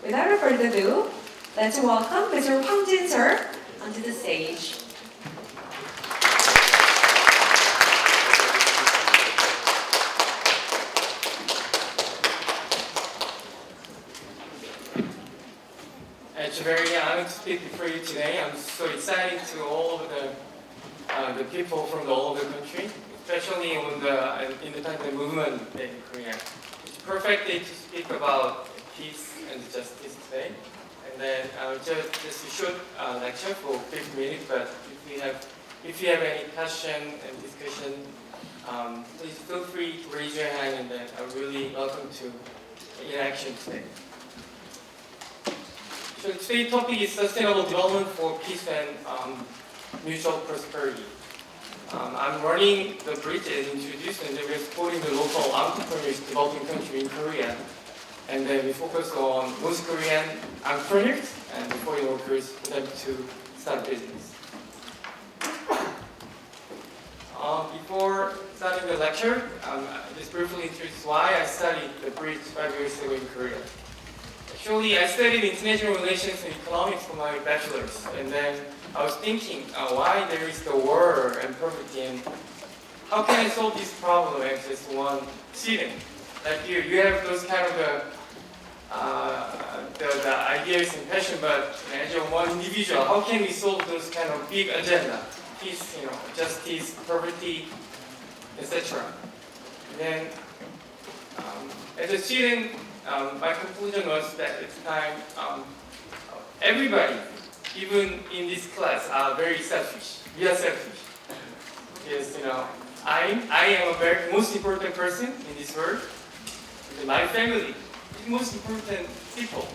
Without further ado, let's welcome Mr. Hwang Jin sir onto the stage. It's very honored to speak before you today. I'm so excited to all of the people from all over the country, especially on the independent movement in Korea. It's a perfect day to speak about peace and justice today. And then just a short lecture for 50 minutes. But if you have any question and discussion, please feel free to raise your hand, and then I'm really welcome to interaction today. So today's topic is sustainable development for peace and mutual prosperity. I'm running the Br릿지는 introduced, and then we're supporting the local entrepreneurs developing country in Korea. And then we focus on North Korean entrepreneurs and foreign workers for them to start business. Before starting the lecture, just briefly introduce why I studied the Brit 5 years ago in Korea. Actually, I studied international relations and economics for my bachelor's, and then I was thinking why there is the war and poverty, and how can I solve this problem as just one student? Like you have those kind of the ideas and passion, but as one individual, how can we solve those kind of big agenda? Peace, justice, poverty, etc. And then, as a student, my conclusion was that at the time, everybody, even in this class, are very selfish. We are selfish. Because, I am a very most important person in this world. And my family is the most important people.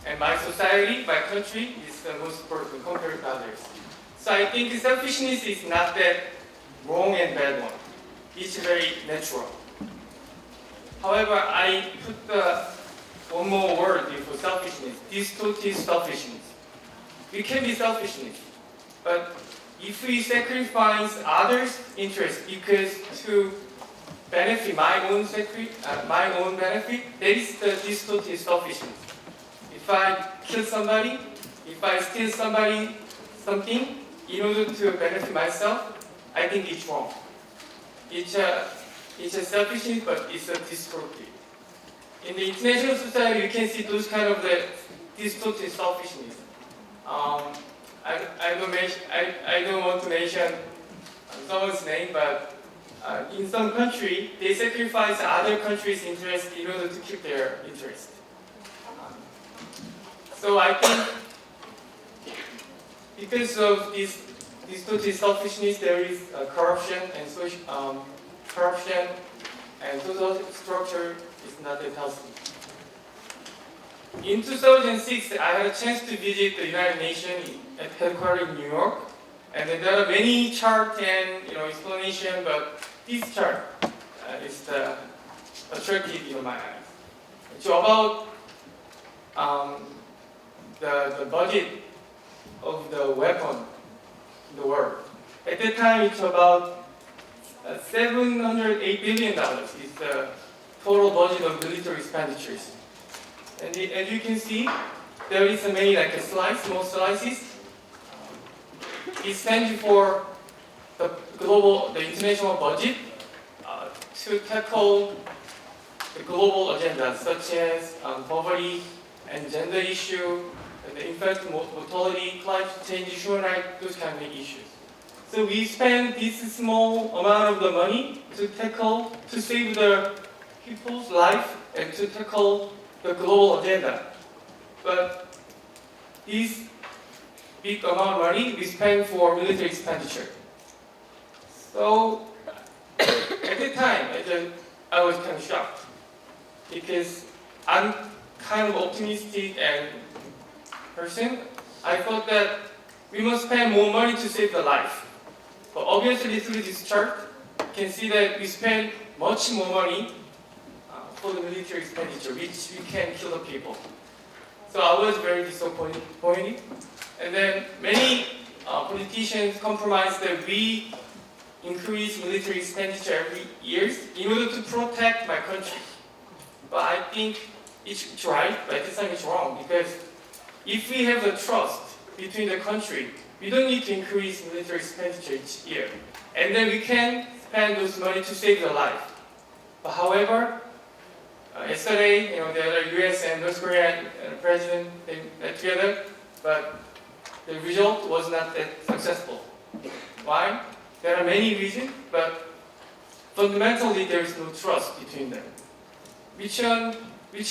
And my society, my country, is the most important compared to others. So I think selfishness is not that wrong and bad one. It's very natural. However, I put one more word before selfishness, distorted selfishness. We can be selfishness, but if we sacrifice others' interests because to benefit my own benefit, that is the distorted selfishness. If I kill somebody, if I steal something in order to benefit myself, I think it's wrong. It's a selfishness, but it's a distorted. In the international society, you can see those kind of the distorted selfishness. I don't want to mention someone's name, but in some country, they sacrifice other countries' interest in order to keep their interest. So I think because of this distorted selfishness, there is corruption and social structure is not that healthy. In 2006, I had a chance to visit the United Nations at headquarters in New York, and there are many charts and explanation, but this chart is the attractive in my eyes. So about the budget of the weapon in the world. At that time, it's about $708 billion is the total budget of military expenditures. And as you can see, there is many small slices. It stands for the international budget to tackle the global agenda, such as poverty and gender issue, the infant mortality, climate change, human rights, those kind of issues. So we spend this small amount of the money to save the people's life and to tackle the global agenda. But this big amount of money we spend for military expenditure. So at the time, I was kind of shocked because I'm kind of optimistic and person. I thought that we must spend more money to save the life. But obviously through this chart, you can see that we spend much more money for the military expenditure, which we can kill the people. So I was very disappointed. And then many politicians compromised that we increase military expenditure every year in order to protect my country. But I think it's right, but at the same time it's wrong, because if we have the trust between the country, we don't need to increase military expenditure each year. And then we can spend those money to save the life. But however, yesterday, the other US and North Korean president, they met together, but the result was not that successful. Why? There are many reasons, but fundamentally there is no trust between them. Which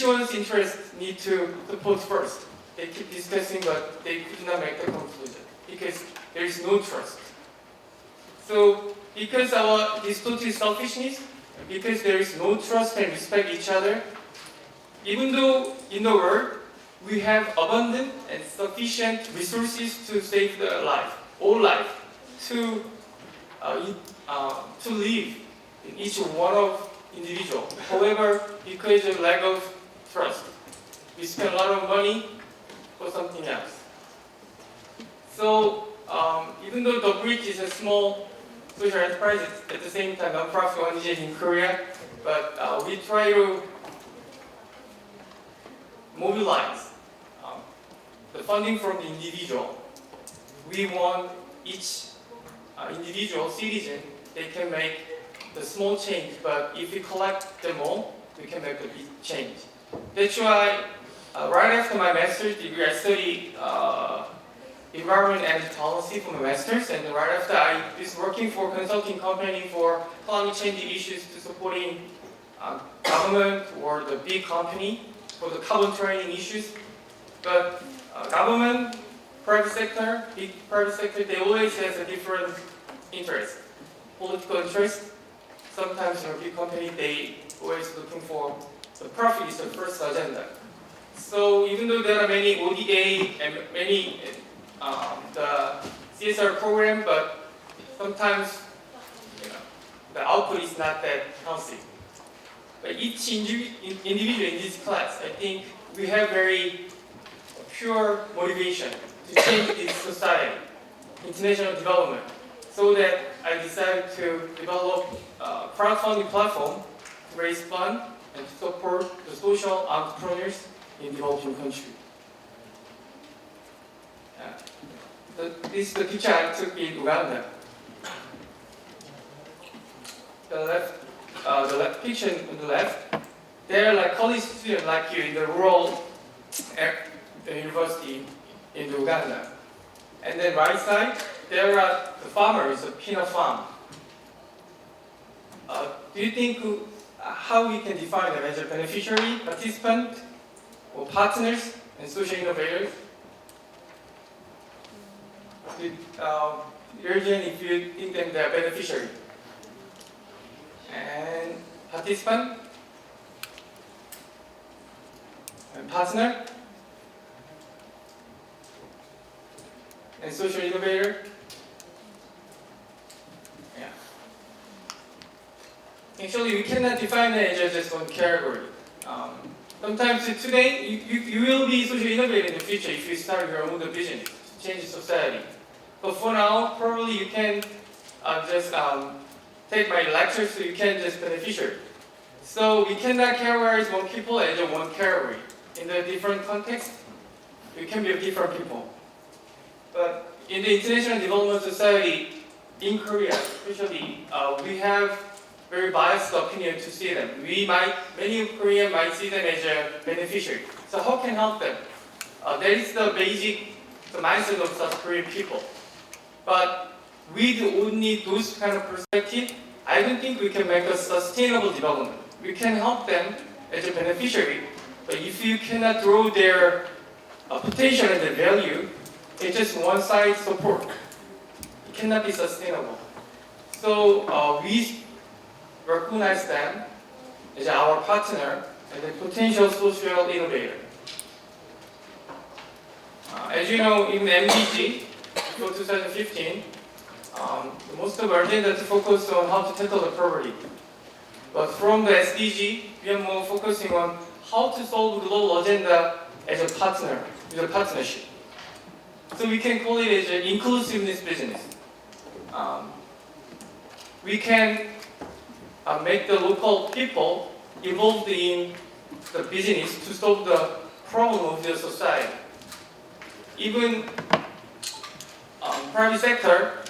one's interests need to support first? They keep discussing, but they could not make the conclusion because there is no trust. So, because this total selfishness, because there is no trust and respect each other, even though in the world we have abundant and sufficient resources to save the life, all life, to live in each one of individual. However, because of lack of trust, we spend a lot of money for something else. So even though the Bridge is a small social enterprise, it's at the same time non-profit organization in Korea, but we try to mobilize the funding from the individual. We want each individual citizen, they can make the small change, but if we collect them all, we can make a big change. That's why right after my master's degree, I studied environment and policy for my master's, and right after I was working for a consulting company for climate change issues to supporting government or the big company for the carbon trading issues. But government, private sector, big private sector, they always has a different interest, political interest. Sometimes big company, they always looking for the profit is the first agenda. So even though there are many ODA and many the CSR program, but sometimes the output is not that healthy. But each individual in this class, I think we have very pure motivation to change this society, international development. So that I decided to develop a crowdfunding platform to raise funds and to support the social entrepreneurs in developing countries. This is the picture I took in Uganda. The left picture on the left, they're like college students like you in the rural university in Uganda. And then right side, there are the farmers, a peanut farm. Do you think how we can define them as a beneficiary, participant, or partners, and social innovators? Urgent if you think them they are beneficiary. And participant, and partner, and social innovator. Yeah. Actually, we cannot define it as just one category. Sometimes today, you will be social innovator in the future if you start your own business to change society. But for now, probably you can just take my lectures so you can just beneficiary. So we cannot categorize one people as one category. In the different context, we can be different people. But in the international development society, in Korea especially, we have very biased opinion to see them. Many Koreans might see them as a beneficiary. So how can help them? That is the basic mindset of South Korean people. But with only those kind of perspective, I don't think we can make a sustainable development. We can help them as a beneficiary, but if you cannot draw their potential and the value, it's just one side support. It cannot be sustainable. So we recognize them as our partner and a potential social innovator. As you know, in the MDG for 2015, most of our agenda to focus on how to tackle the poverty. But from the SDG, we are more focusing on how to solve the global agenda as a partner, with a partnership. So we can call it as an inclusiveness business. We can make the local people involved in the business to solve the problem of the society. Even private sector,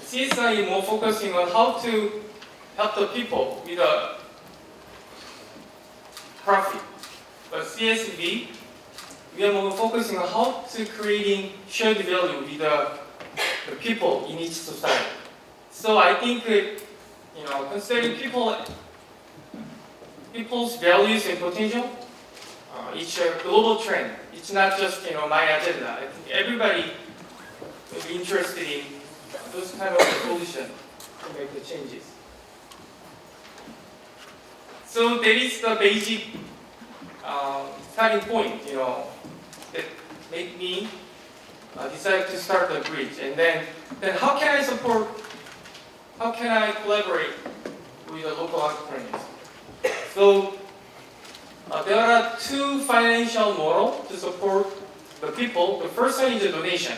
CSI is more focusing on how to help the people with a profit. But CSB, we are more focusing on how to creating shared value with the people in each society. So I think, considering people's values and potential, it's a global trend. It's not just my agenda. I think everybody will be interested in those kind of solutions to make the changes. So that is the basic starting point, that made me decide to start the bridge. And then how can I support? How can I collaborate with the local entrepreneurs? So there are two financial models to support the people. The first one is a donation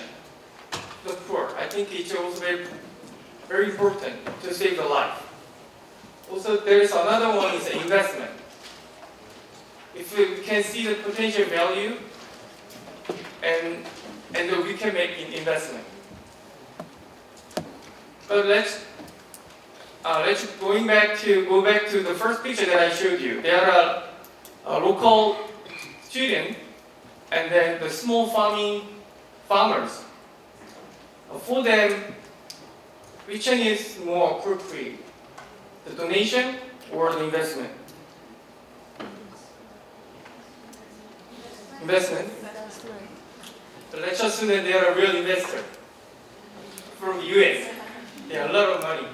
to the poor. I think it's also very, very important to save the life. Also, there is another one is investment. If we can see the potential value, and we can make an investment. But let's go back to the first picture that I showed you. There are local students and then the small farmers. For them, which one is more appropriate? The donation or the investment? Investment. So let's assume that they are a real investor from the US. They have a lot of money.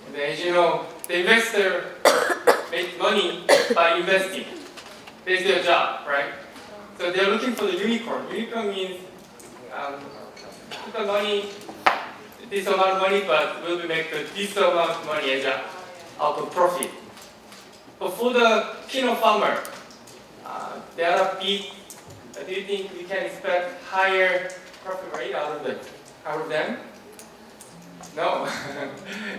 And as you know, the investor makes money by investing. That's their job, right? So they're looking for the unicorn. Unicorn means put the money, this amount of money, but will make this amount of money as out of profit. But for the peanut farmer, they are big. Do you think we can expect higher profit rate out of them? No.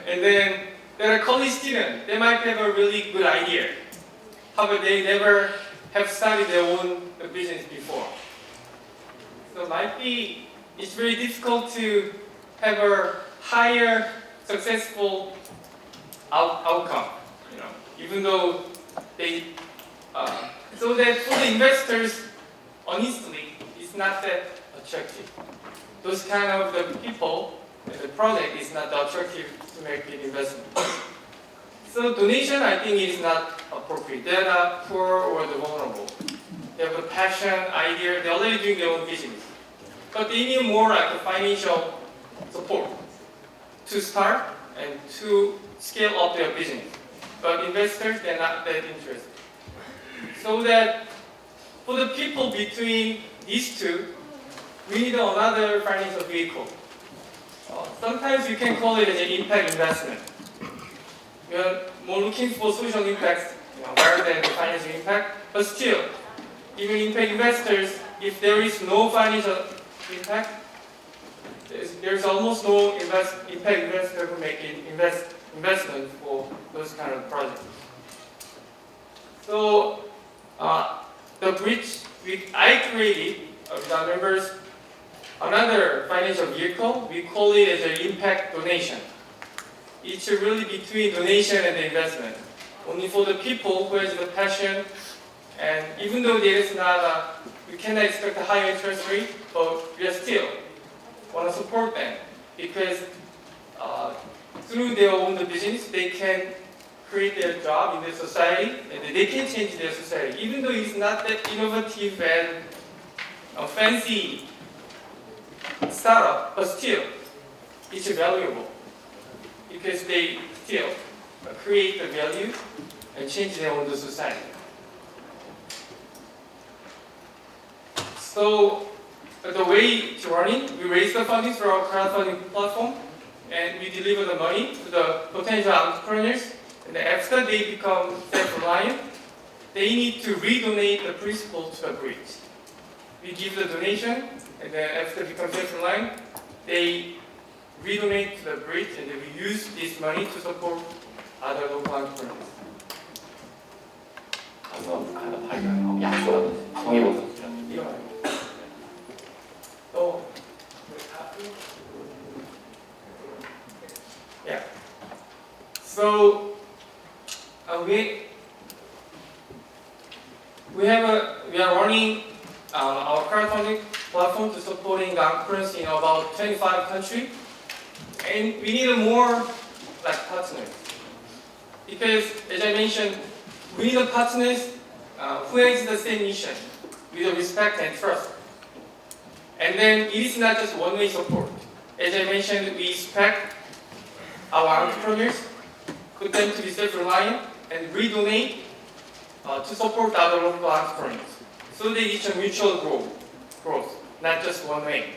And then there are college students. They might have a really good idea. However, they never have started their own business before. So it's very difficult to have a higher successful outcome. Even though they, so that for the investors, honestly, it's not that attractive. Those kind of the people, the project is not attractive to make an investment. So donation, I think, is not appropriate. They're not poor or the vulnerable. They have a passion, idea. They're already doing their own business, but they need more like a financial support to start and to scale up their business. But investors, they're not that interested. So that for the people between these two, we need another financial vehicle. Sometimes you can call it an impact investment. We are more looking for social impacts rather than the financial impact. But still, even impact investors, if there is no financial impact, there's almost no impact investor who make investment for those kind of projects. So the bridge I created with our members, another financial vehicle, we call it as an impact donation. It's really between donation and investment. Only for the people who has the passion, and even though there is not we cannot expect a higher interest rate, but we are still want to support them because through their own business, they can create their job in the society and they can change their society. Even though it's not that innovative and fancy startup, but still, it's valuable because they still create the value and change their own society. So the way to run it, we raise the funding through our crowdfunding platform, and we deliver the money to the potential entrepreneurs. And after they become self-reliant, they need to redonate the principal to the bridge. We give the donation, and then after they become self-reliant, they redonate to the bridge, and then we use this money to support other local entrepreneurs. 가서 가다 발견하고 약속하듯이 성의보상 이거 말고. 또 yeah. So we are running our crowdfunding platform to supporting the entrepreneurs in about 25 countries, and we need more like partners because, as I mentioned, we need partners who has the same mission with respect and trust. And then it is not just one-way support. As I mentioned, we expect our entrepreneurs, put them to be self-reliant, and redonate to support other local entrepreneurs. So that it's a mutual growth, not just one way.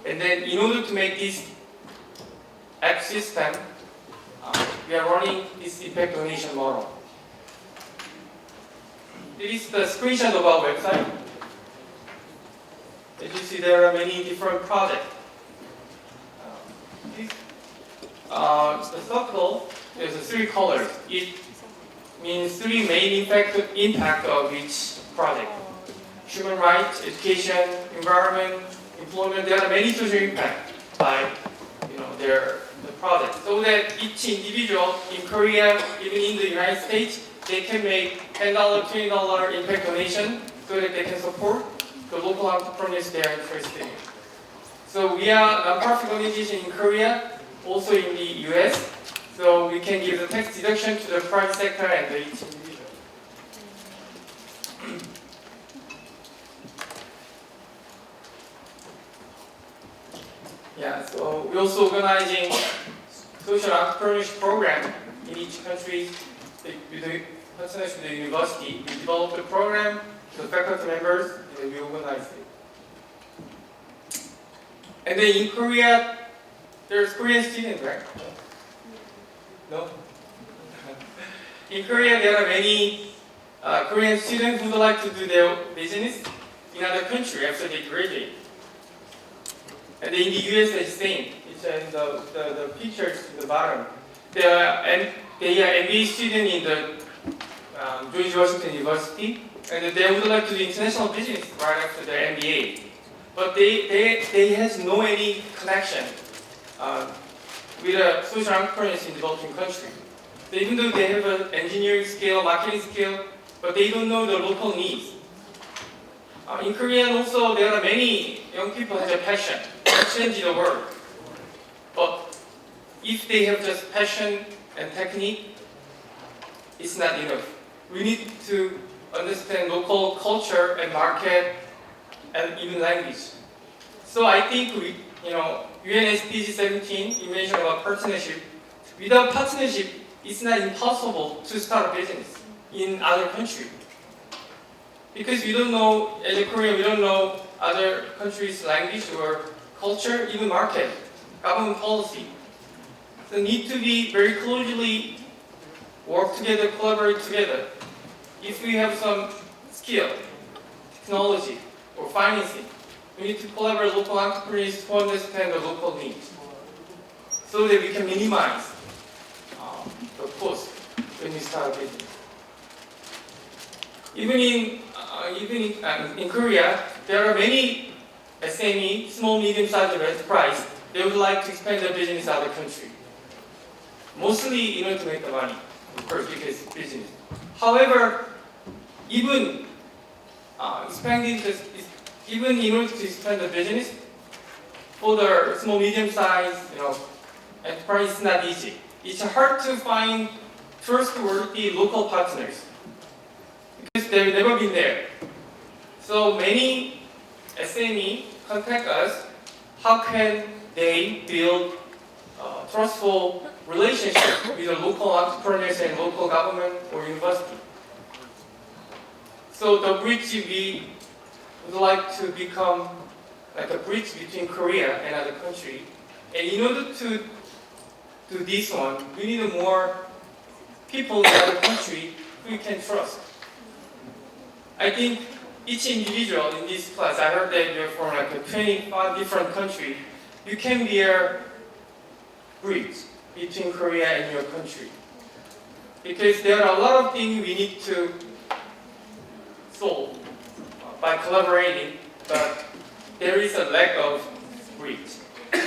And then in order to make this ecosystem, we are running this impact donation model. This is the screenshot of our website. As you see, there are many different projects. The circle, there's three colors. It means three main impact of each project. Human rights, education, environment, employment. There are many social impacts by the project. So that each individual in Korea, even in the United States, they can make $10, $20 impact donation so that they can support the local entrepreneurs they are interested in. So we are a nonprofit organization in Korea, also in the US. So we can give the tax deduction to the private sector and the each individual. Yeah, so we're also organizing social entrepreneurship program in each country with the partnership with the university. We developed a program, the faculty members, and we organized it. And then in Korea, there's Korean students, right? No? In Korea, there are many Korean students who would like to do their business in other country after they graduate. And in the US, it's the same. It's in the pictures at the bottom. They are MBA students in the George Washington University, and they would like to do international business right after their MBA. But they has no any connection with social entrepreneurs in developing countries. So even though they have an engineering skill, marketing skill, but they don't know the local needs. In Korea also, there are many young people who have a passion to change the world. But if they have just passion and technique, it's not enough. We need to understand local culture and market and even language. So I think UN SDG 17, you mentioned about partnership. Without partnership, it's not impossible to start a business in other countries. Because we don't know, as a Korean, we don't know other countries' language or culture, even market, government policy. So need to be very closely work together, collaborate together. If we have some skill, technology, or financing, we need to collaborate with local entrepreneurs to understand the local needs, so that we can minimize the cost when we start a business. Even in Korea, there are many SME, small medium-sized enterprise. They would like to expand their business in other country. Mostly in order to make the money, of course, because it's business. However, even in order to expand the business, for the small medium-sized enterprise, it's not easy. It's hard to find trustworthy local partners because they've never been there. So many SME contact us. How can they build trustful relationship with the local entrepreneurs and local government or university? So the bridge, we would like to become like a bridge between Korea and other countries. And in order to do this one, we need more people in other countries who we can trust. I think each individual in this class, I heard that you're from like 25 different countries, you can be a bridge between Korea and your country. Because there are a lot of things we need to solved by collaborating, but there is a lack of reach.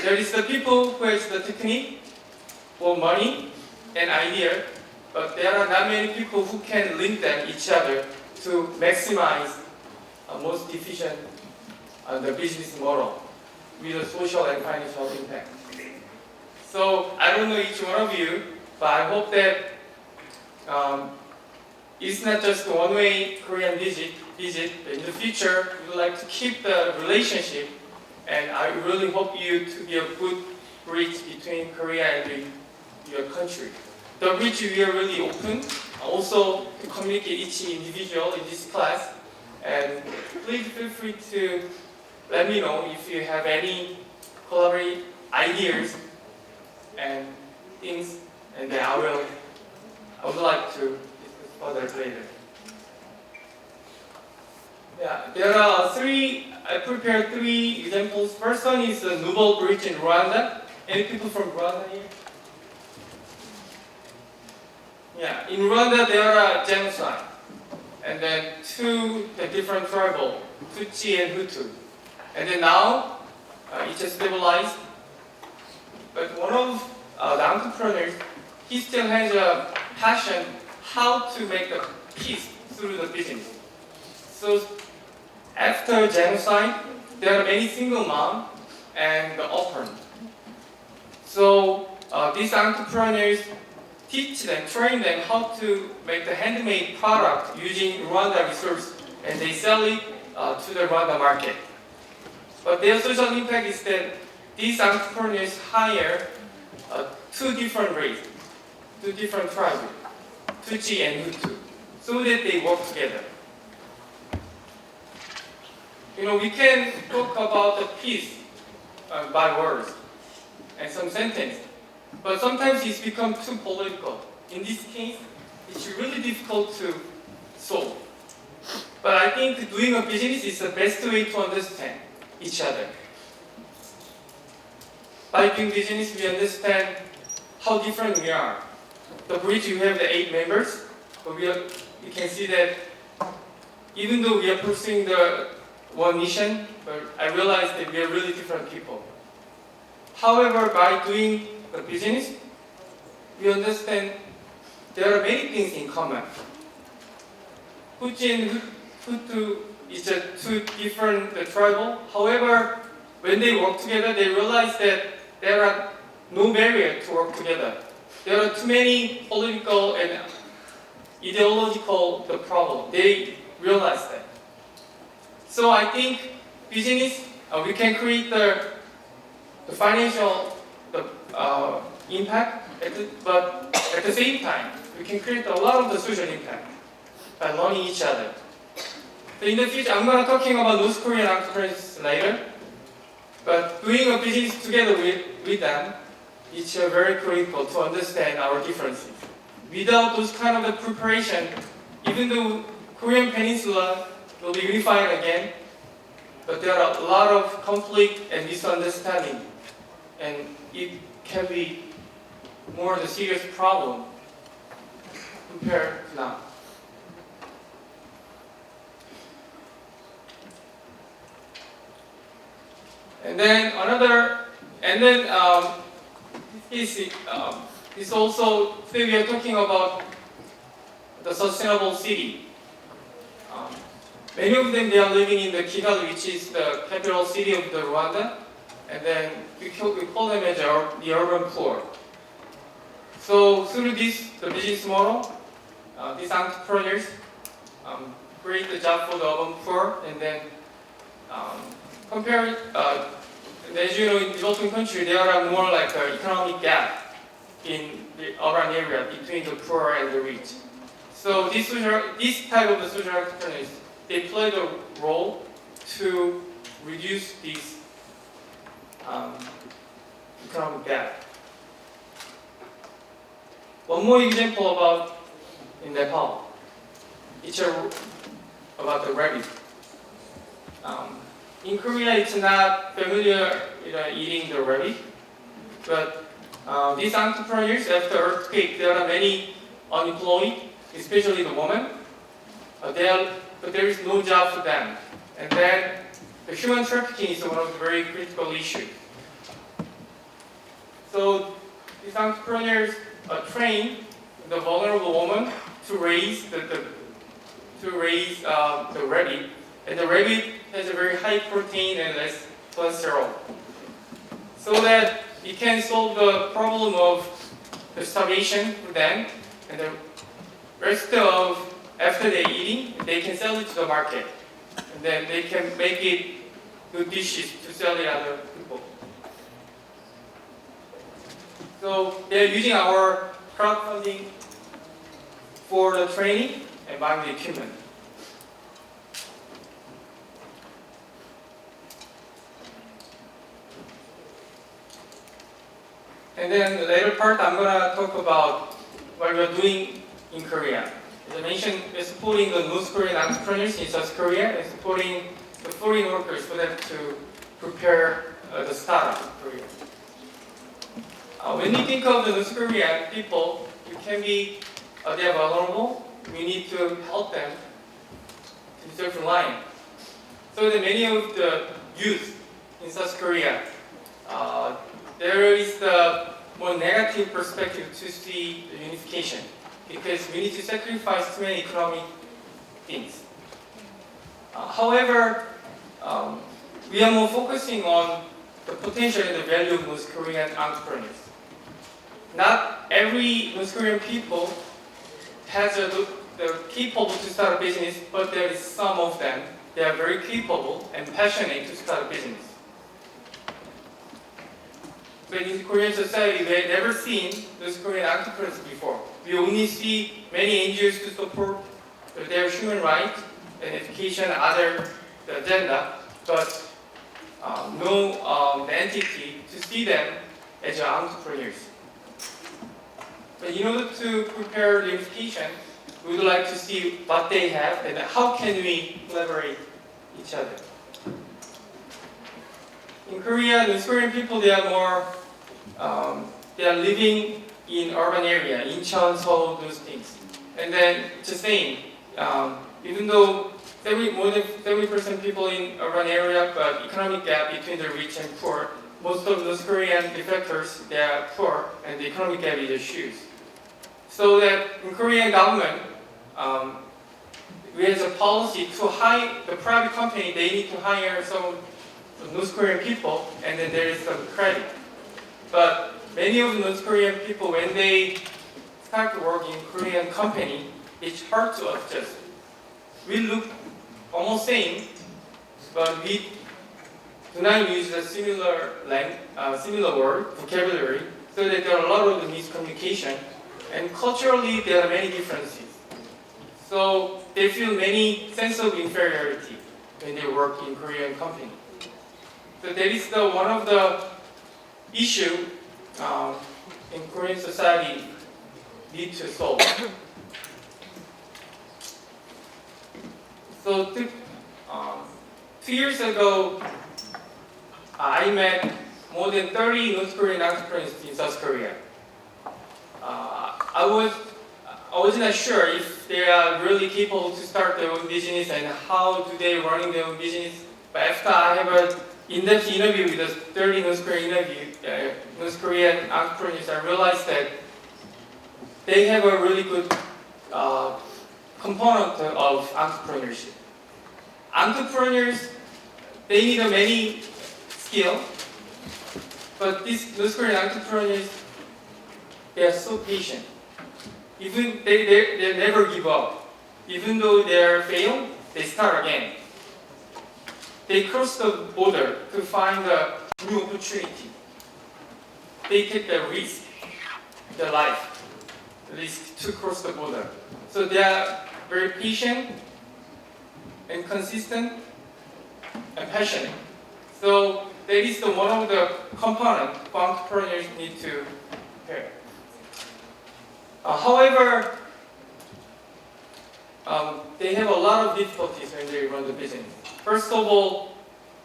There is the people who has the technique or money and idea, but there are not many people who can link them each other to maximize most efficient the business model with a social and financial impact. So I don't know each one of you, but I hope that it's not just a one-way Korean visit. In the future, we would like to keep the relationship, and I really hope you to be a good bridge between Korea and your country. The bridge we are really open, also to communicate each individual in this class, and please feel free to let me know if you have any collaborate ideas and things, and then I would like to discuss further later. Yeah, there are I prepared 3 examples. First one is the Noble Bridge in Rwanda. Any people from Rwanda here? Yeah, in Rwanda there are genocide, and then 2 different tribal, Tutsi and Hutu. And then now, it has stabilized. But one of the entrepreneurs, he still has a passion how to make the peace through the business. So after genocide, there are many single moms and the orphan. So these entrepreneurs teach them, train them how to make the handmade product using Rwanda resources, and they sell it to the Rwanda market. But their social impact is that these entrepreneurs hire 2 different races, 2 different tribes, Tutsi and Hutu, so that they work together. You know, we can talk about the peace by words and some sentence, but sometimes it's become too political. In this case, it's really difficult to solve. But I think doing a business is the best way to understand each other. By doing business, we understand how different we are. The bridge, you have the 8 members, but you can see that even though we are pursuing the one mission, but I realize that we are really different people. However, by doing the business, we understand there are many things in common. Tutsi and Hutu is 2 different tribal. However, when they work together, they realize that there are no barrier to work together. There are too many political and ideological problems. They realize that. So I think business, we can create the financial impact, but at the same time, we can create a lot of the social impact by learning each other. So in the future, I'm going to talking about North Korean entrepreneurs later, but doing a business together with them, it's very critical to understand our differences. Without those kind of the preparation, even though Korean Peninsula will be unified again, but there are a lot of conflict and misunderstanding, and it can be more the serious problem compared to now. And then is also today we are talking about the sustainable city. Many of them, they are living in the Kigali, which is the capital city of the Rwanda, and then we call them as the urban poor. So through this, the business model, these entrepreneurs create the job for the urban poor, and then compare, as you know, in developing countries, there are more like an economic gap in the urban area between the poor and the rich. So this type of the social entrepreneurs, they play the role to reduce this economic gap. One more example about in Nepal. It's about the rabbit. In Korea, it's not familiar with eating the rabbit, but these entrepreneurs, after earthquake, there are many unemployed, especially the women. They are but there is no job for them. And then the human trafficking is one of the very critical issues. So these entrepreneurs train the vulnerable woman to raise the rabbit, and the rabbit has a very high protein and less cholesterol, so that it can solve the problem of the starvation for them, and the rest of after they eating, they can sell it to the market, and then they can make it good dishes to sell it other people. So they're using our crowdfunding for the training and buying the equipment. And then the later part, I'm gonna talk about what we're doing in Korea. As I mentioned, we're supporting the North Korean entrepreneurs in South Korea and supporting the foreign workers for them to prepare the startup in Korea. When you think of the North Korean people, you can be, they are vulnerable. We need to help them to certain line. So that many of the youth in South Korea, there is the more negative perspective to see the unification, because we need to sacrifice too many economic things. However, we are more focusing on the potential and the value of North Korean entrepreneurs. Not every North Korean people has the capable to start a business, but there is some of them. They are very capable and passionate to start a business. But in Korean society, we have never seen those Korean entrepreneurs before. We only see many NGOs to support their human rights and education, other agenda, but no entity to see them as entrepreneurs. But in order to prepare the education, we would like to see what they have and how can we collaborate each other. In Korea, the Korean people, they are more, they are living in urban area, Incheon, Seoul, those things. And then it's the same, even though more than 70% people in urban area, but economic gap between the rich and poor, most of those Korean defectors, they are poor, and the economic gap is huge. So that in Korean government, we have a policy to hire the private company. They need to hire some North Korean people, and then there is some credit. But many of the North Korean people, when they start to work in Korean company, it's hard to adjust. We look almost same, but we do not use a similar word vocabulary, so that there are a lot of miscommunication, and culturally there are many differences. So they feel many sense of inferiority when they work in Korean company. So that is one of the issue in Korean society need to solve. So 2 years ago, I met more than 30 North Korean entrepreneurs in South Korea. I was not sure if they are really capable to start their own business and how do they running their own business. But after I have an in-depth interview with the 30 North Korean entrepreneurs, I realized that they have a really good component of entrepreneurship. Entrepreneurs, they need many skills, but these North Korean entrepreneurs, they are so patient. Even they never give up. Even though they fail, they start again. They cross the border to find a new opportunity. They take the risk, their life, risk to cross the border. So they are very patient and consistent and passionate. So that is one of the components entrepreneurs need to prepare. However, they have a lot of difficulties when they run the business. First of all,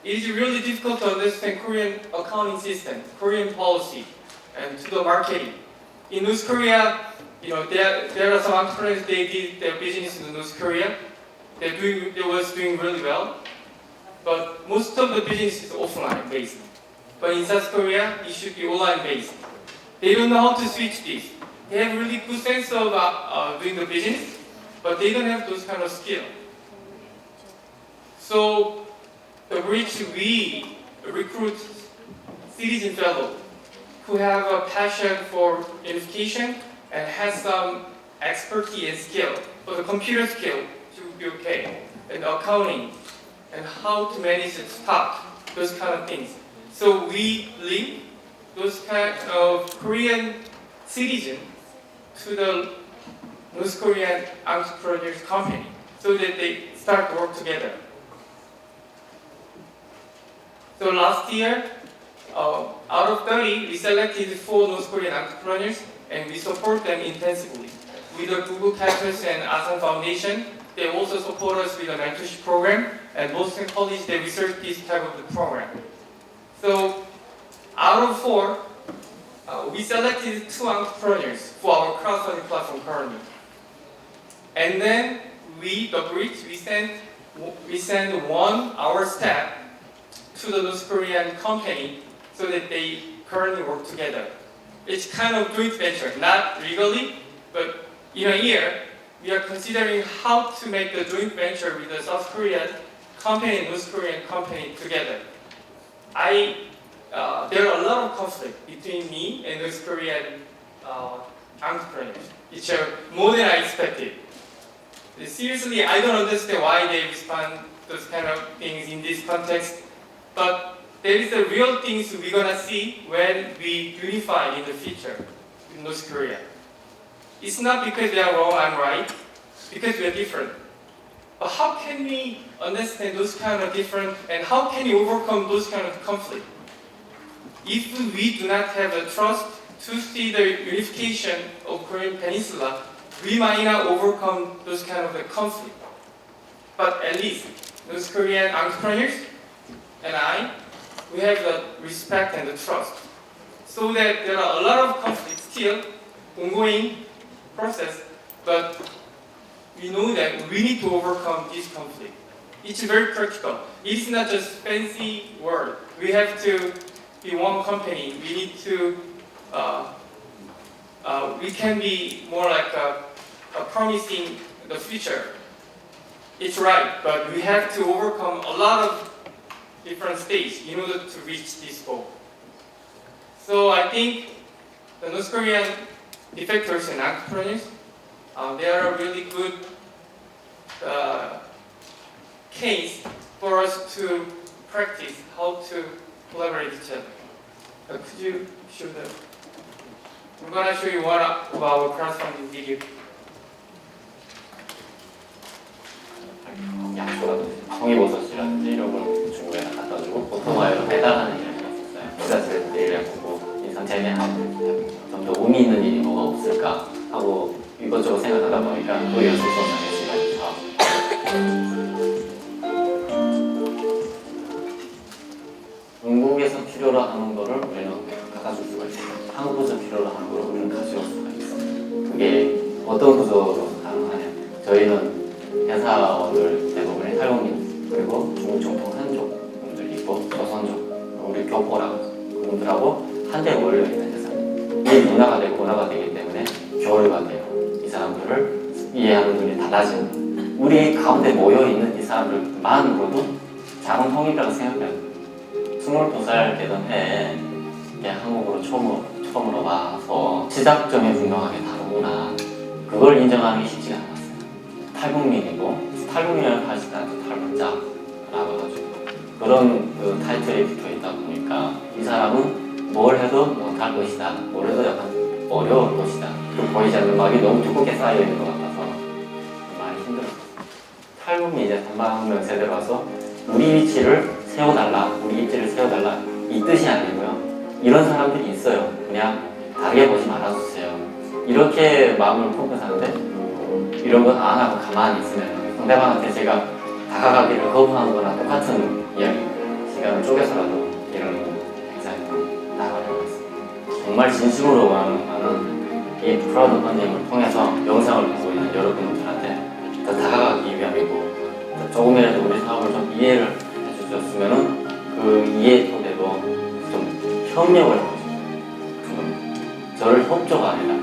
it is really difficult to understand Korean accounting system, Korean policy, and to the marketing. In North Korea, there are some entrepreneurs, they did their business in North Korea, They was doing really well, but most of the business is offline based. But in South Korea, it should be online based. They don't know how to switch this. They have really good sense of doing the business, but they don't have those kind of skill. So, the which we recruit citizen fellows who have a passion for education and has some expertise and skill. For the computer skill should be okay, and accounting, and how to manage the stock, those kind of things. So we link those kind of Korean citizens to the North Korean entrepreneurs company so that they start to work together. So last year, out of 30, we selected 4 North Korean entrepreneurs and we support them intensively. With the Google Campus and ASAN Foundation, they also support us with a mentorship program, and Boston College, they research this type of the program. So out of 4, we selected 2 entrepreneurs for our crowdfunding platform currently. And then we, the Bridge, we send one our staff to the North Korean company so that they currently work together. It's kind of joint venture, not legally, but in a year, we are considering how to make the joint venture with the South Korean company and North Korean company together. There are a lot of conflict between me and North Korean entrepreneurs. It's more than I expected. Seriously, I don't understand why they respond those kind of things in this context, but there is the real things we're gonna see when we unify in the future in North Korea. It's not because they are wrong, I'm right, because we are different. But how can we understand those kind of different, and how can we overcome those kind of conflict? If we do not have the trust to see the unification of Korean Peninsula, we might not overcome those kind of the conflict. But at least North Korean entrepreneurs and we have the respect and the trust. So that there are a lot of conflicts still ongoing process, but we know that we need to overcome this conflict. It's very practical. It's not just fancy word. We have to be one company. We need to, we can be more like a promising the future. It's right, but we have to overcome a lot of different stages in order to reach this goal. So I think the North Korean defectors and entrepreneurs, they are a really good case for us to practice how to collaborate each other. Could you show them? I'm gonna show you one of our crowdfunding video. 약수라든지 송이버섯이라든지 이런 걸 중국에다 갖다 주고 오토바이로 배달하는 일을 했었어요. 지자체 일을 해보고 인상 재배하는 좀 더 의미 있는 일이 뭐가 없을까 하고 이것저것 생각하다 보니까 또 연습 수업장에 시간이 중국에서 필요로 하는 거를 우리는 갖다 줄 수가 있어요. 한국에서 필요로 하는 거를 우리는 가져올 수가 있어요. 그게 어떤 구조로 가능하냐? 저희는 회사원들 대부분이 탈북민 그리고 중국 정통 한족 분들이 있고 조선족 우리 교포라고 그분들하고 한데 몰려 있는 회사입니다. 이 문화가 되기 때문에 교류가 되고 이 사람들을 이해하는 눈이 달라지는 우리 가운데 모여 있는 이 사람들만으로도 작은 통일이라고 생각해요. 22살 되던 해에 한국으로 처음으로 와서 시작점이 분명하게 다르구나 그걸 인정하는 게 쉽지가 않았어요. 탈북민이고 탈북민을 할수 있다는 탈북자라고 해가지고 그런 그 타이틀이 붙어있다 보니까 이 사람은 뭘 해도 못할 것이다 뭘 해도 약간 어려울 것이다 그 보이지 않는 막이 너무 두껍게 쌓여있는 것 같아서 많이 힘들었어요. 탈북민 이제 단방명 세대로 와서 우리 위치를 세워달라 우리 입지를 세워달라 이 뜻이 아니고요. 이런 사람들이 있어요. 그냥 다르게 보지 말아주세요. 이렇게 마음을 품고 사는데 이런 건 안 하고 가만히 있으면 상대방한테 제가 다가가기를 거부하는 거나 똑같은 이야기 시간을 쪼개서라도 이런 굉장히 나가려고 했습니다. 정말 진심으로 원하는 이 크라우드 펀딩을 통해서 영상을 보고 있는 여러분들한테 더 다가가기 위함이고 조금이라도 우리 사업을 좀 이해를 해주셨으면은 그 이해 토대로 좀 협력을 하고 싶어요. 좀 저를 협조가 아니라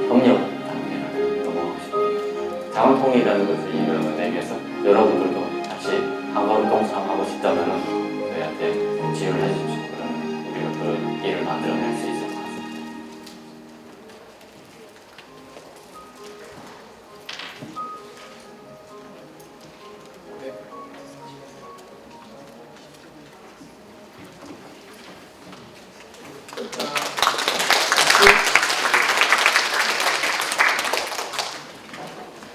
협력 단계를 넘어가고 싶어요. 자원통일이라는 것을 이루어내기 위해서 여러분들도 같이 한 번 동참하고 싶다면은 저희한테 지원을 해주십시오. 그러면 우리가 그 일을 만들어낼 수 있을 것 같습니다.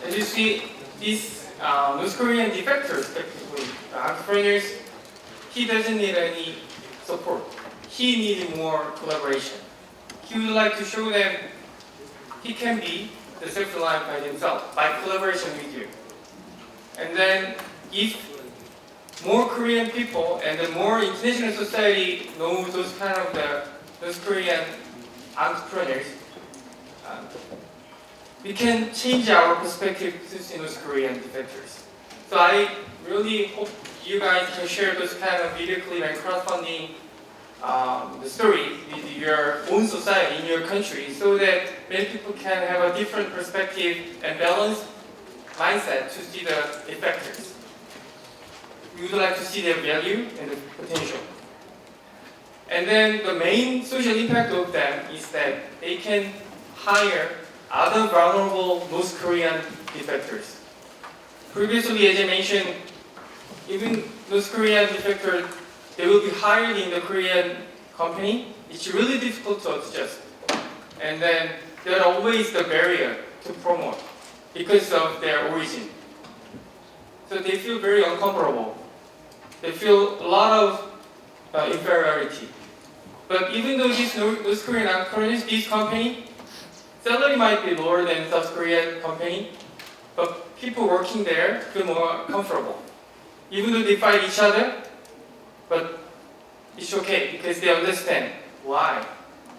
As you see, these North Korean defectors, technically, entrepreneurs, he doesn't need any support. He needs more collaboration. He would like to show them he can be the self-reliant by himself, by collaboration with you. And then if more Korean people and the more international society knows those kind of the North Korean entrepreneurs, we can change our perspective to North Korean defectors. So I really hope you guys can share those kind of video clip and crowdfunding the story with your own society in your country, so that many people can have a different perspective and balanced mindset to see the defectors. We would like to see their value and the potential. And then the main social impact of them is that they can hire other vulnerable North Korean defectors. Previously, as I mentioned, even North Korean defectors, they will be hired in the Korean company. It's really difficult to adjust. And then there are always the barrier to promote because of their origin. So they feel very uncomfortable. They feel a lot of inferiority. But even though these North Korean entrepreneurs, this company, salary might be lower than South Korean company, but people working there feel more comfortable. Even though they fight each other, but it's okay because they understand why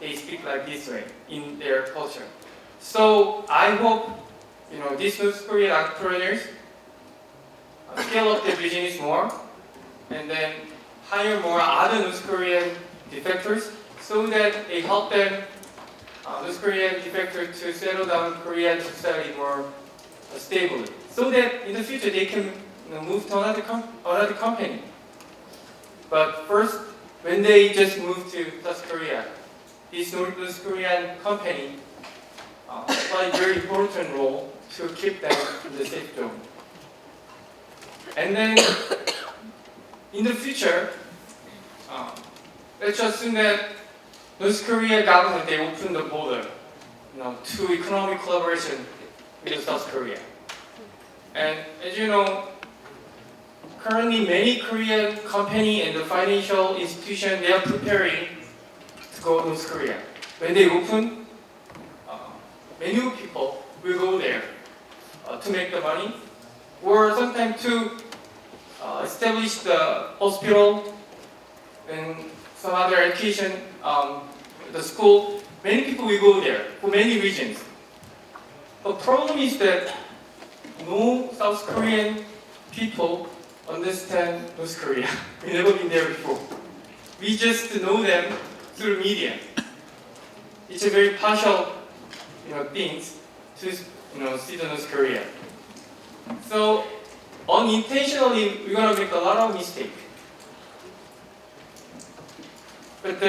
they speak like this way in their culture. So I hope these North Korean entrepreneurs scale up their business more and then hire more other North Korean defectors so that they help them, North Korean defectors, to settle down Korean society more stably, so that in the future they can move to another company. But first, when they just move to South Korea, this North Korean company play a very important role to keep them in the safe zone. And then in the future, let's assume that North Korea government, they open the border to economic collaboration with South Korea. And as you know, currently many Korean company and the financial institution, they are preparing to go to North Korea. When they open, many people will go there to make the money, or sometimes to establish the hospital and some other education, the school. Many people will go there for many reasons. The problem is that no South Korean people understand North Korea. We've never been there before. We just know them through media. It's a very partial, things to see the North Korea. So unintentionally, we're gonna make a lot of mistakes. But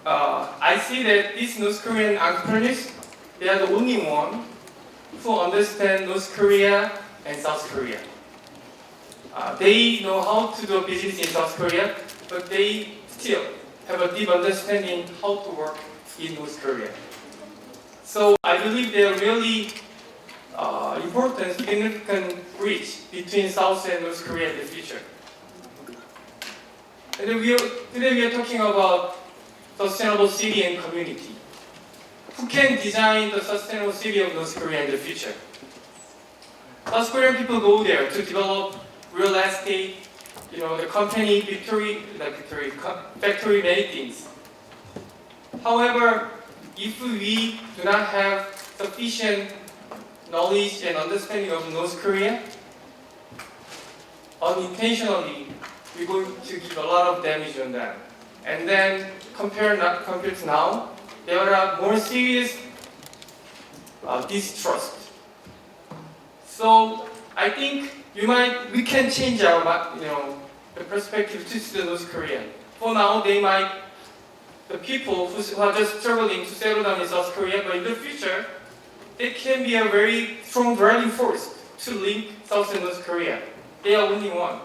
I see that these North Korean entrepreneurs, they are the only one who understand North Korea and South Korea. They know how to do business in South Korea, but they still have a deep understanding how to work in North Korea. So I believe they are really important, significant bridge between South and North Korea in the future. And then today we are talking about sustainable city and community. Who can design the sustainable city of North Korea in the future? South Korean people go there to develop real estate, the company, factory, many things. However, if we do not have sufficient knowledge and understanding of North Korea, unintentionally, we're going to give a lot of damage on them. And then compared to now, there are more serious distrust. So I think we can change our the perspective to North Korea. For now, the people who are just struggling to settle down in South Korea, but in the future, they can be a very strong driving force to link South and North Korea. They are only one.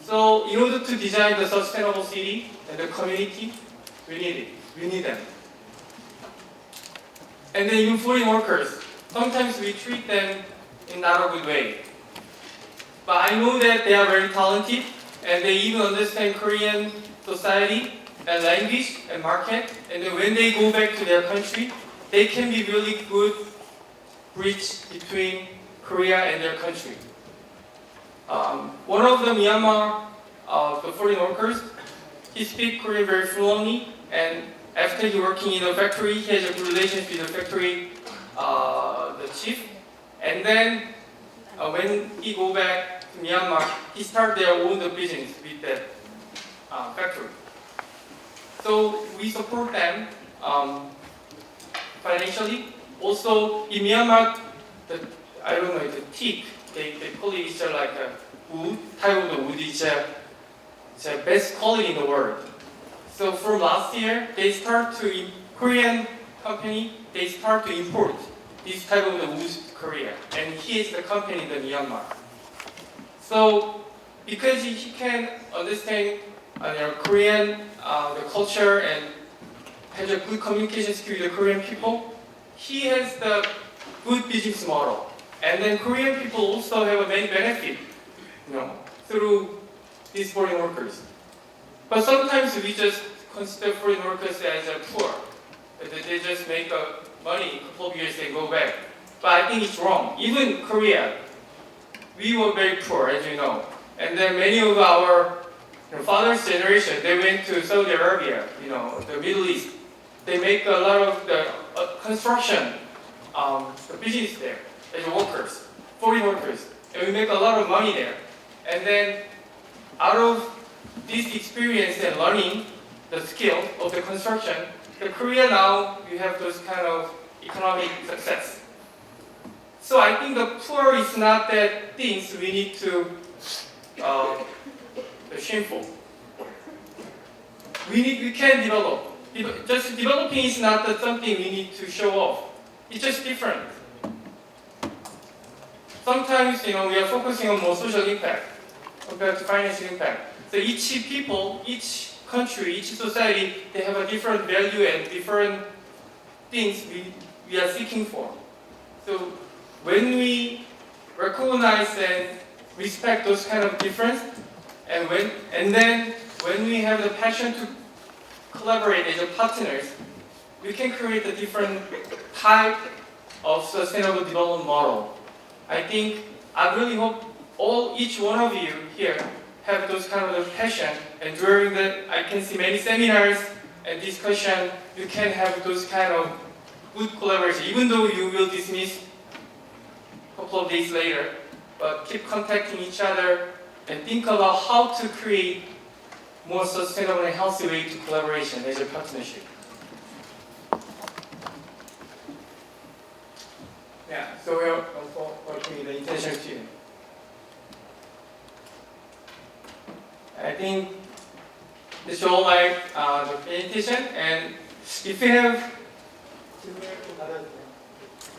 So in order to design the sustainable city and the community, we need it. We need them. And then even foreign workers, sometimes we treat them in not a good way. But I know that they are very talented and they even understand Korean society and language and market. And then when they go back to their country, they can be really good bridge between Korea and their country. One of the Myanmar, the foreign workers, he speaks Korean very fluently, and after he working in a factory, he has a good relationship with the factory, the chief. And then when he go back to Myanmar, he start their own business with that factory. So we support them financially. Also in Myanmar, I don't know, the teak, they call it like a wood, type of the wood is the best quality in the world. So from last year, Korean company, they start to import this type of the wood to Korea. And he is the company in the Myanmar. So because he can understand Korean the culture and has a good communication skill with the Korean people, he has the good business model. And then Korean people also have a many benefit, through these foreign workers. But sometimes we just consider foreign workers as poor. They just make money, a couple of years they go back. But I think it's wrong. Even Korea, we were very poor, as you know. And then many of our father's generation, they went to Saudi Arabia, the Middle East. They make a lot of the construction the business there as workers, foreign workers. And we make a lot of money there. And then out of this experience and learning the skill of the construction, the Korea now, we have those kind of economic success. So I think the poor is not that things we need to shameful. We can develop. Just developing is not something we need to show off. It's just different. Sometimes we are focusing on more social impact compared to financial impact. So each people, each country, each society, they have a different value and different things we are seeking for. So when we recognize and respect those kind of difference, and then when we have the passion to collaborate as partners, we can create a different type of sustainable development model. I really hope each one of you here have those kind of passion, and during that I can see many seminars and discussion, you can have those kind of good collaboration, even though you will dismiss a couple of days later, but keep contacting each other and think about how to create more sustainable and healthy way to collaboration as a partnership. Yeah, so we're also working with the international student. I think this is all my the presentation, and if you have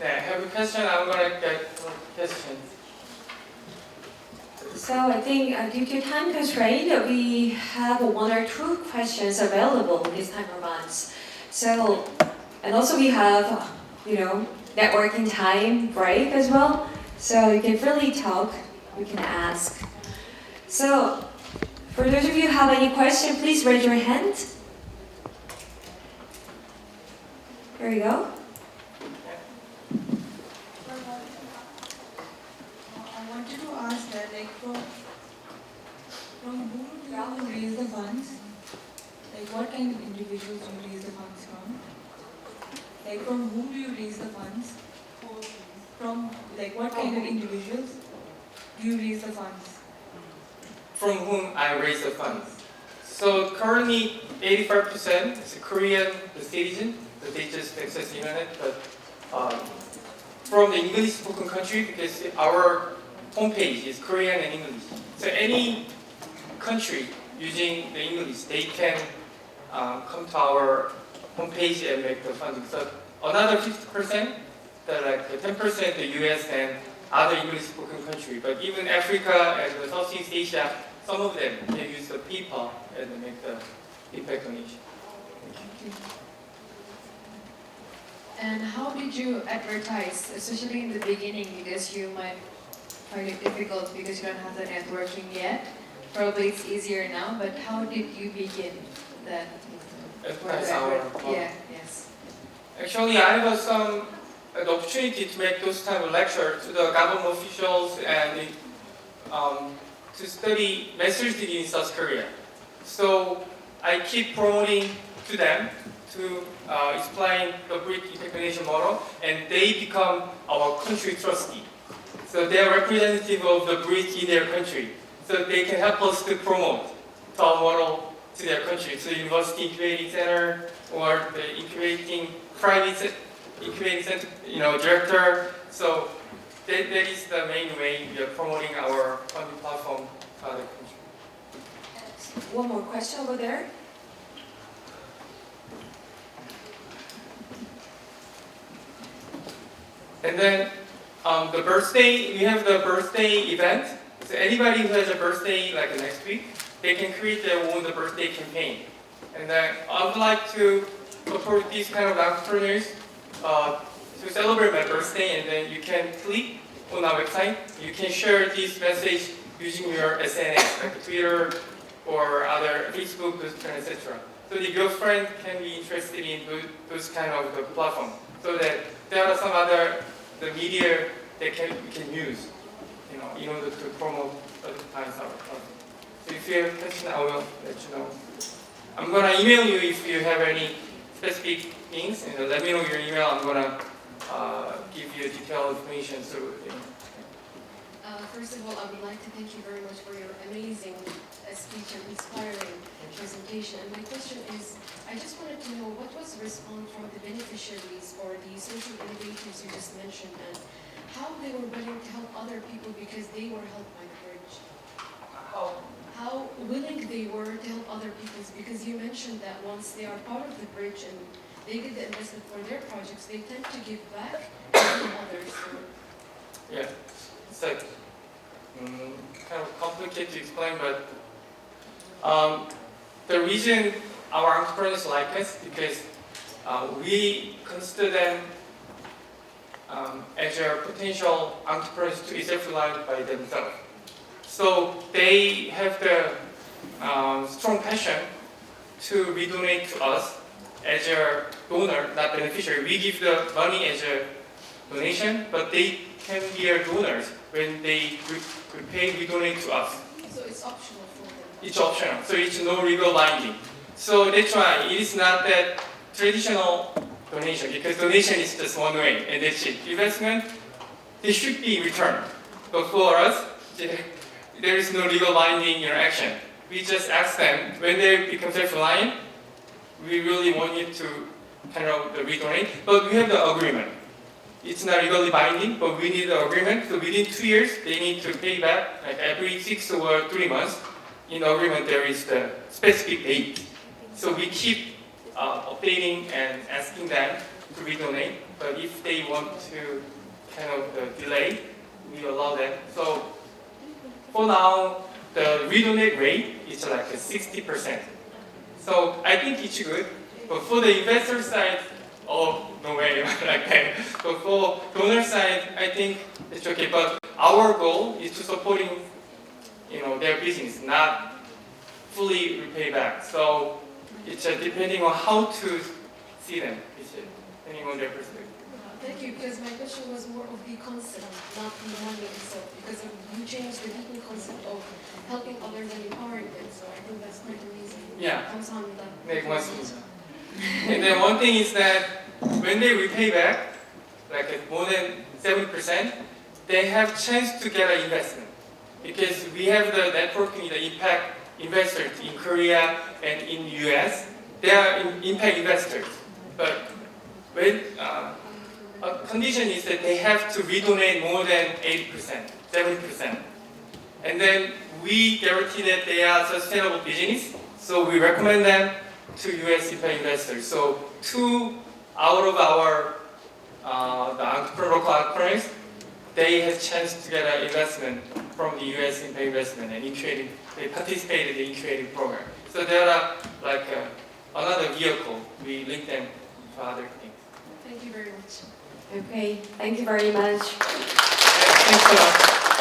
a question, I'm gonna get questions. So I think due to time constraint, we have one or two questions available this time around. So, and also we have, networking time break as well. So you can freely talk, you can ask. So, for those of you who have any question, please raise your hand. There you go. I wanted to ask that, from whom do you raise the funds? What kind of individuals do you raise the funds from? From whom do you raise the funds? From, what kind of individuals? you raise the funds? From whom I raise the funds. So currently 85% is Korean citizen, that they just access the internet, but from the English spoken country, because our homepage is Korean and English. So any country using the English, they can come to our homepage and make the funding. So another 50%, that like 10% the US and other English spoken country. But even Africa and the Southeast Asia, some of them, they use the PayPal and they make the impact donation. And how did you advertise, especially in the beginning, because you might find it difficult because you don't have the networking yet? Probably it's easier now, but how did you begin that? Advertise our Yeah, yes. Actually, I had the opportunity to make those type of lecture to the government officials and to study master's degree in South Korea. So I keep promoting to them to explain the Greek integration model, and they become our country trustee. So they are representative of the Greek in their country. So they can help us to promote our model to their country. So University Incubating Center or the incubating private incubating center, director. So that is the main way we are promoting our funding platform to other countries. One more question over there. And then the birthday, we have the birthday event. So anybody who has a birthday like next week, they can create their own birthday campaign. And then I would like to support these kind of entrepreneurs to celebrate my birthday, and then you can click on our website. You can share this message using your SNS, like Twitter or other Facebook, etc. So the girlfriend can be interested in those kind of the platform. So that there are some other the media that we can use, in order to promote advertise our platform. So if you have a question, I will let you know. I'm gonna email you if you have any specific things, and let me know your email. I'm gonna give you detailed information. So. First of all, I would like to thank you very much for your amazing speech and inspiring presentation. And my question is, I just wanted to know what was the response from the beneficiaries or the social innovators you just mentioned, and how they were willing to help other people because they were helped by the bridge. How willing they were to help other people, because you mentioned that once they are part of the bridge and they get the investment for their projects, they tend to give back to others. Yeah, it's like kind of complicated to explain, but the reason our entrepreneurs like us because we consider them as our potential entrepreneurs to be self-reliant by themselves. So they have the strong passion to redonate to us as a donor, not beneficiary. We give the money as a donation, but they can be our donors when they redonate to us. So it's optional for them? It's optional, so it's no legal binding. So that's why it is not that traditional donation, because donation is just one way, and that's it. Investment, they should be returned. But for us, there is no legal binding interaction. We just ask them, when they become self-reliant, we really want you to kind of redonate, but we have the agreement. It's not legally binding, but we need the agreement. So within 2 years, they need to pay back, like every 6 or 3 months. In the agreement, there is the specific date. So we keep updating and asking them to redonate, but if they want to kind of delay, we allow them. So for now, the redonate rate is like 60%. So I think it's good, but for the investor side, oh, no way, like that. But for donor side, I think it's okay. But our goal is to supporting, their business, not fully repay back. So it's depending on how to see them. It's depending on their perspective. Thank you, because my question was more of the concept, not the money itself, because you changed the whole concept of helping others and empowering them. So I think that's quite amazing. Yeah. 감사합니다. 네, 고맙습니다. And then one thing is that when they repay back, like more than 7%, they have chance to get an investment. because we have the networking, the impact investors in Korea and in US. They are impact investors, but when a condition is that they have to redonate more than 80%, 70%. And then we guarantee that they are sustainable business, so we recommend them to US impact investors. So 2 out of our the local entrepreneurs, they have chance to get an investment from the US impact investment and they participated in the incubating program. So there are like another vehicle, we link them to other things. Thank you very much. Okay, thank you very much. Thanks a lot.